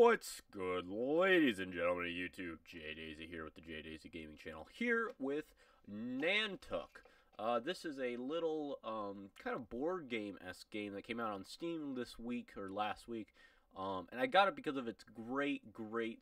What's good, ladies and gentlemen of YouTube? JDaisy here with the JDaisy Gaming Channel, here with Nantucket. This is a little kind of board game-esque game that came out on Steam this week, or last week. And I got it because of its great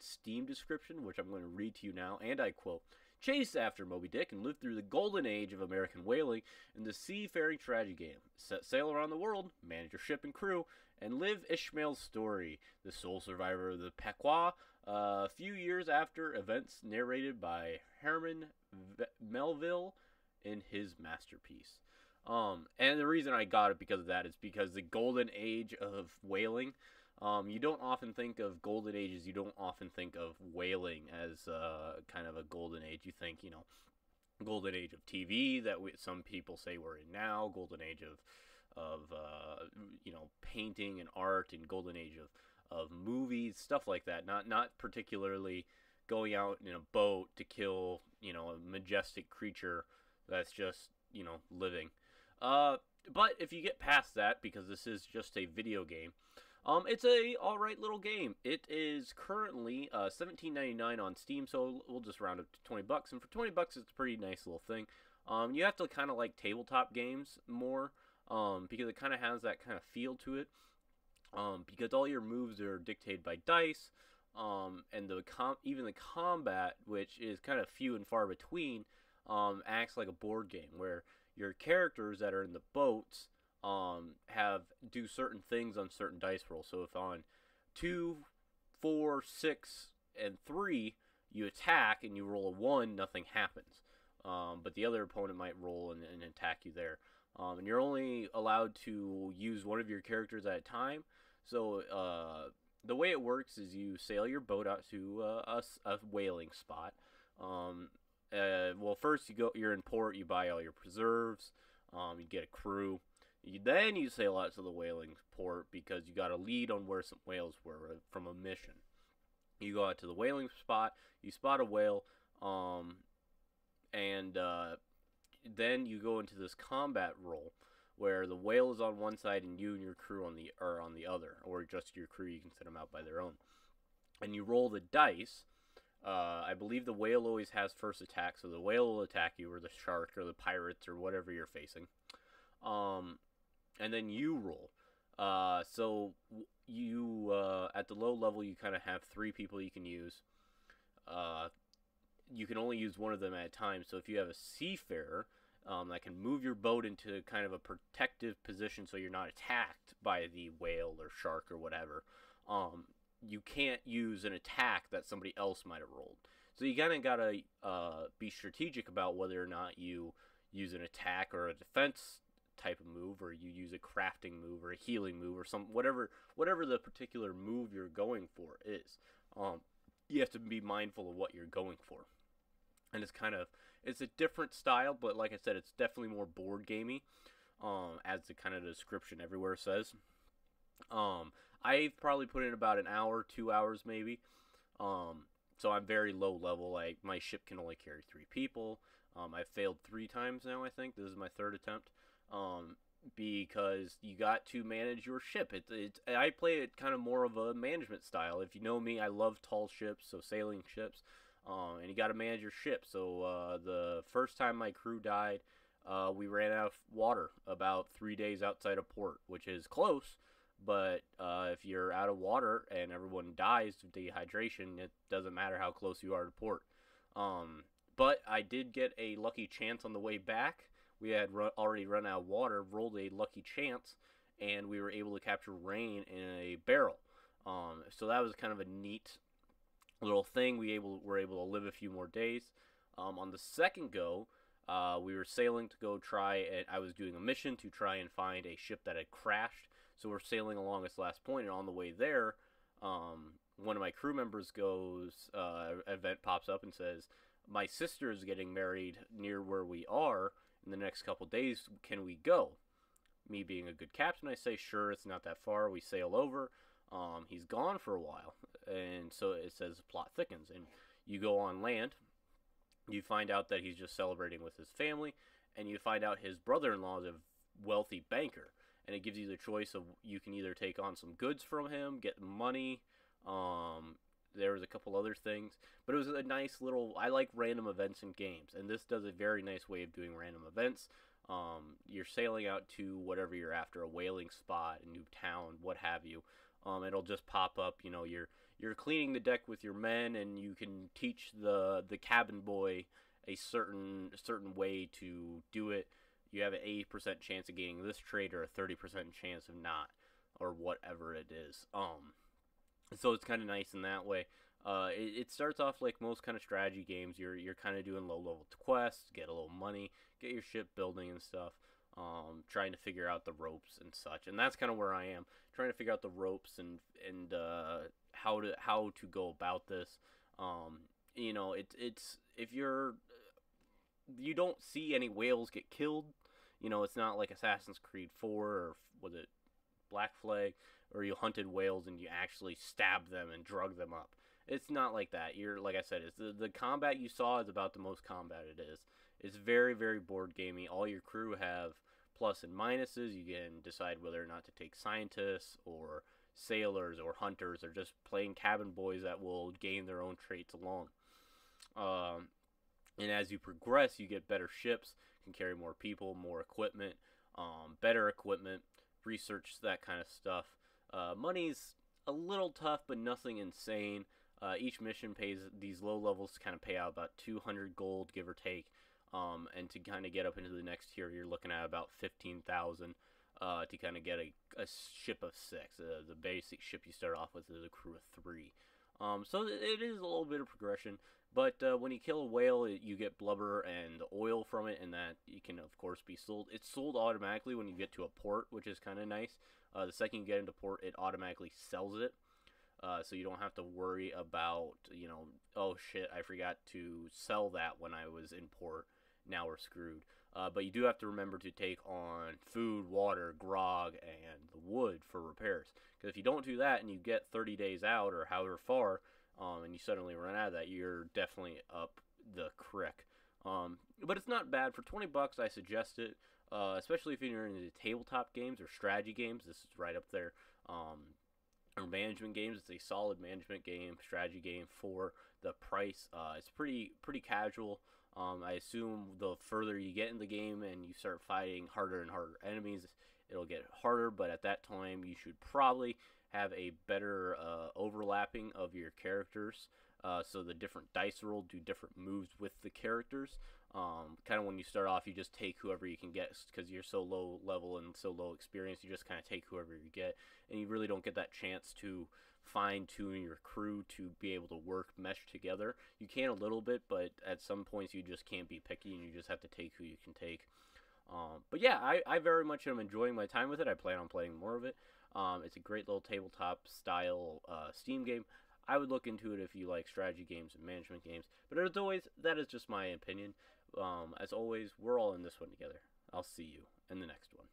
Steam description, which I'm going to read to you now, and I quote, "Chase after Moby Dick and live through the golden age of American whaling in the seafaring tragedy game. Set sail around the world, manage your ship and crew, and live Ishmael's story, the sole survivor of the Pequot, a few years after events narrated by Herman Melville in his masterpiece." And the reason I got it because of that is because the golden age of whaling, you don't often think of golden ages, you don't often think of whaling as kind of a golden age. You think, golden age of TV that some people say we're in now, golden age of painting and art, and golden age of movies, stuff like that. Not particularly going out in a boat to kill, a majestic creature that's just, living. But if you get past that, because this is just a video game, it's a alright little game. It is currently $17.99 on Steam, so we'll just round up to $20. And for $20, it's a pretty nice little thing. You have to kind of like tabletop games more, because it kind of has that kind of feel to it. Because all your moves are dictated by dice, and even the combat, which is kind of few and far between, acts like a board game where your characters that are in the boats do certain things on certain dice rolls. So if on 2, 4, 6, and 3 you attack and you roll a 1, nothing happens. But the other opponent might roll and attack you there. And you're only allowed to use one of your characters at a time. So the way it works is you sail your boat out to a whaling spot. Well, first you're in port, you buy all your preserves, you get a crew. Then you sail out to the whaling port because you got a lead on where some whales were from a mission. You go out to the whaling spot, you spot a whale, and then you go into this combat role where the whale is on one side and you and your crew are on the other, or just your crew. You can send them out by their own, and you roll the dice. I believe the whale always has first attack, so the whale will attack you, or the shark, or the pirates, or whatever you're facing. And then you roll. So you, at the low level, you kind of have 3 people you can use. You can only use one of them at a time, so if you have a seafarer that can move your boat into kind of a protective position so you're not attacked by the whale or shark or whatever, you can't use an attack that somebody else might have rolled. So you kind of got to be strategic about whether or not you use an attack or a defense type of move, or you use a crafting move or a healing move, or whatever the particular move you're going for is. You have to be mindful of what you're going for. And it's a different style, but like I said, it's definitely more board gamey, as the kind of description everywhere says. I've probably put in about an hour, 2 hours maybe. So I'm very low level. My ship can only carry 3 people. I've failed 3 times now, I think. This is my 3rd attempt. Because you got to manage your ship. I play it kind of more of a management style. If you know me, I love tall ships, so sailing ships. And you got to manage your ship. So the first time my crew died, we ran out of water about 3 days outside of port, which is close. But if you're out of water and everyone dies of dehydration, it doesn't matter how close you are to port. But I did get a lucky chance on the way back. We had already run out of water, rolled a lucky chance, and we were able to capture rain in a barrel. So that was kind of a neat little thing. We were able to live a few more days. On the second go, we were sailing to go I was doing a mission to try and find a ship that had crashed. So we're sailing along this last point, and on the way there, one of my crew members an event pops up and says, "My sister is getting married near where we are in the next couple days. Can we go?" Me being a good captain, I say, "Sure, it's not that far." We sail over. He's gone for a while, and so it says the plot thickens, and you go on land. You find out that he's just celebrating with his family, and you find out his brother-in-law is a wealthy banker, and it gives you the choice of you can either take on some goods from him, get money, There was a couple other things, but it was a nice little. I like random events in games, and this does a very nice way of doing random events. You're sailing out to whatever you're after, a whaling spot, a new town, what have you. It'll just pop up. You know, you're cleaning the deck with your men, and you can teach the cabin boy a certain way to do it. You have an 80% chance of gaining this trait, or a 30% chance of not, or whatever it is. So it's kind of nice in that way. It starts off like most kind of strategy games. You're kind of doing low level quests, get a little money, get your ship building and stuff. Trying to figure out the ropes and such, and that's kind of where I am, trying to figure out the ropes and how to go about this. You know, it's if you don't see any whales get killed. You know, it's not like Assassin's Creed 4 or was it Black Flag, or you hunted whales and you actually stabbed them and drug them up. It's not like that. You're like I said, it's the combat you saw is about the most combat it is. It's very, very board gamey. All your crew have plus and minuses. You can decide whether or not to take scientists or sailors or hunters or just plain cabin boys that will gain their own traits along. Um, and as you progress, you get better ships, can carry more people, more equipment, better equipment, research, that kind of stuff. Money's a little tough, but nothing insane. Each mission pays, these low levels kind of pay out about 200 gold, give or take. And to kind of get up into the next tier, you're looking at about 15,000 to kind of get a ship of 6. The basic ship you start off with is a crew of 3. So it is a little bit of progression. But when you kill a whale, you get blubber and oil from it, and that you can, of course, be sold. It's sold automatically when you get to a port, which is kind of nice. The second you get into port, it automatically sells it. So you don't have to worry about, you know, oh shit, I forgot to sell that when I was in port. Now we're screwed. But you do have to remember to take on food, water, grog, and the wood for repairs. Because if you don't do that and you get 30 days out or however far, and you suddenly run out of that, you're definitely up the crick. But it's not bad. For 20 bucks, I suggest it. Especially if you're into tabletop games or strategy games. This is right up there. Or management games. It's a solid management game, strategy game for the price. It's pretty casual. I assume the further you get in the game and you start fighting harder and harder enemies, it'll get harder, but at that time you should probably have a better overlapping of your characters, so the different dice roll do different moves with the characters. Kind of when you start off, you just take whoever you can get because you're so low level and so low experience. You just kind of take whoever you get, and you really don't get that chance to fine-tune your crew to be able to mesh together. You can a little bit, but at some points you just can't be picky, and you just have to take who you can take. But yeah, I very much am enjoying my time with it. I plan on playing more of it. It's a great little tabletop style Steam game. I would look into it if you like strategy games and management games. But as always, that is just my opinion. As always, we're all in this one together. I'll see you in the next one.